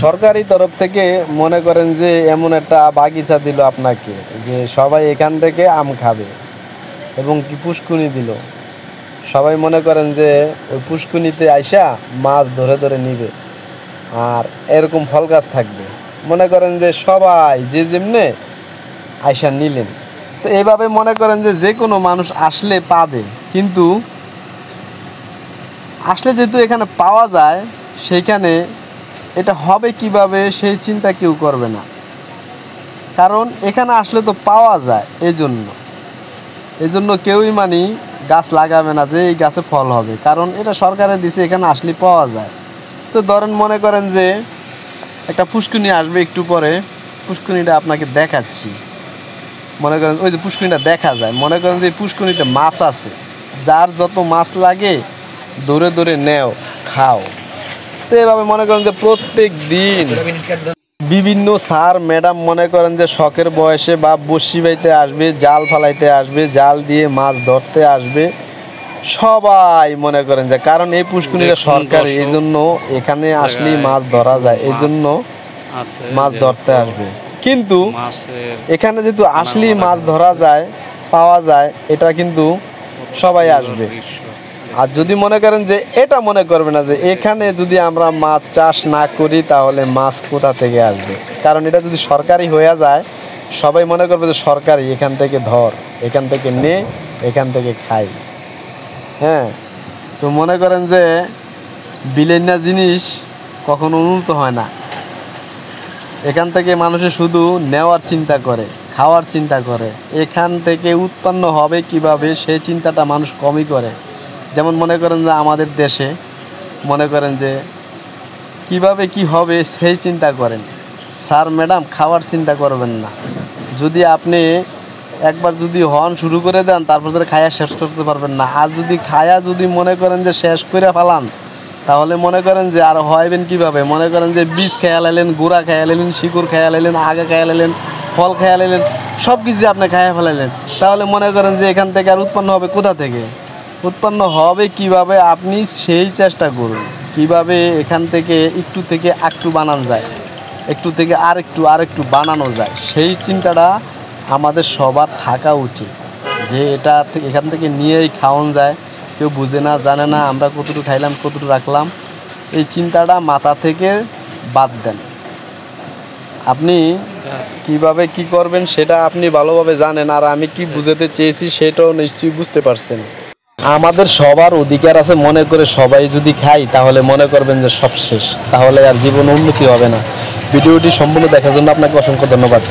সরকারি তরফ থেকে মনে করেন যে এমন একটা বাগিচা দিল আপনাকে যে সবাই এখান থেকে আম খাবে এবং কি পুষ্কুনি দিল। সবাই মনে করেন যে ওই পুষ্কুনিতে আইসা মাছ ধরে ধরে নিবে আর এরকম ফল গাছ থাকবে। মনে করেন যে সবাই যে যেমনে আইসা নিলেন, তো এইভাবে মনে করেন যে যে কোনো মানুষ আসলে পাবে, কিন্তু আসলে যেহেতু এখানে পাওয়া যায় সেইখানে এটা হবে কিভাবে সেই চিন্তা কেউ করবে না, কারণ এখানে আসলে তো পাওয়া যায়। এই জন্য কেউই গাছ লাগাবে না যে এই গাছে ফল হবে, কারণ এটা সরকারে দিছে এখানে আসলে পাওয়া যায়। তো ধরেন মনে করেন যে একটা পুষ্কুনি আসবে একটু পরে, পুষ্কুনিটা আপনাকে দেখাচ্ছি। মনে করেন ওই যে পুষ্কুনিটা দেখা যায়, মনে করেন যে এই পুষ্কুনিতে মাছ আছে, যার যত মাছ লাগে ধরে ধরে নেও খাও। তো এভাবে মনে করেন যে প্রত্যেক দিন বিভিন্ন স্যার ম্যাডাম মনে করেন যে শখের বয়সে বা বড়শি বাইতে আসবে, জাল ফালাইতে আসবে, জাল দিয়ে মাছ ধরতে আসবে সবাই মনে করেন যে, কারণ এই পুষ্কুনিটা সরকারি, এই জন্য এখানে আসলেই মাছ ধরা যায়, এই জন্য মাছ ধরতে আসবে। কিন্তু এখানে যেহেতু আসলেই মাছ ধরা যায়, পাওয়া যায়, এটা কিন্তু সবাই আসবে। আর যদি মনে করেন যে এটা মনে করবে না যে এখানে যদি আমরা মাছ চাষ না করি তাহলে মাছ কোথা থেকে আসবে, কারণ এটা যদি সরকারি হয়ে যায় সবাই মনে করবে যে সরকারি, এখান থেকে ধর, এখান থেকে নে, এখান থেকে খাই। হ্যাঁ, তো মনে করেন যে বিলেনা জিনিস কখনো উন্নত হয় না। এখান থেকে মানুষে শুধু নেওয়ার চিন্তা করে, খাওয়ার চিন্তা করে, এখান থেকে উৎপন্ন হবে কিভাবে সেই চিন্তাটা মানুষ কমই করে। যেমন মনে করেন যে আমাদের দেশে মনে করেন যে কিভাবে কি হবে সেই চিন্তা করেন। স্যার ম্যাডাম খাওয়ার চিন্তা করবেন না। যদি আপনি একবার যদি হর্ন শুরু করে দেন তারপর ধরে খায়া শেষ করতে পারবেন না। আর যদি খায়া যদি মনে করেন যে শেষ করে ফেলান তাহলে মনে করেন যে আর হইবেন কিভাবে। মনে করেন যে বীজ খেয়া লাইলেন, গুঁড়া খেয়া লাইলেন, শিকড় খেয়া লাইলেন, আগা খেয়া লাইলেন, ফল খেয়া লাইলেন, সব কিছু আপনি খায়া ফেলাইলেন, তাহলে মনে করেন যে এখান থেকে আর উৎপন্ন হবে কোথা থেকে, উৎপন্ন হবে কিভাবে আপনি সেই চেষ্টা করুন। কিভাবে এখান থেকে একটু থেকে একটু বানানো যায়, একটু থেকে আরেকটু বানানো যায়, সেই চিন্তাটা আমাদের সবার থাকা উচিত যে এটা এখান থেকে নিয়েই খাওয়ানো যায়। কেউ বুঝে না, জানে না, আমরা কতটুকু খাইলাম কতটুকু রাখলাম, এই চিন্তাটা মাথা থেকে বাদ দেন। আপনি কিভাবে কি করবেন সেটা আপনি ভালোভাবে জানেন, আর আমি কি বুঝাতে চেয়েছি সেটাও নিশ্চয়ই বুঝতে পারছেন। আমাদের সবার অধিকার আছে মনে করে সবাই যদি খাই তাহলে মনে করবেন যে সব শেষ, তাহলে আর জীবন উন্নতি হবে না। ভিডিওটি সম্পূর্ণ দেখার জন্য আপনাকে অসংখ্য ধন্যবাদ।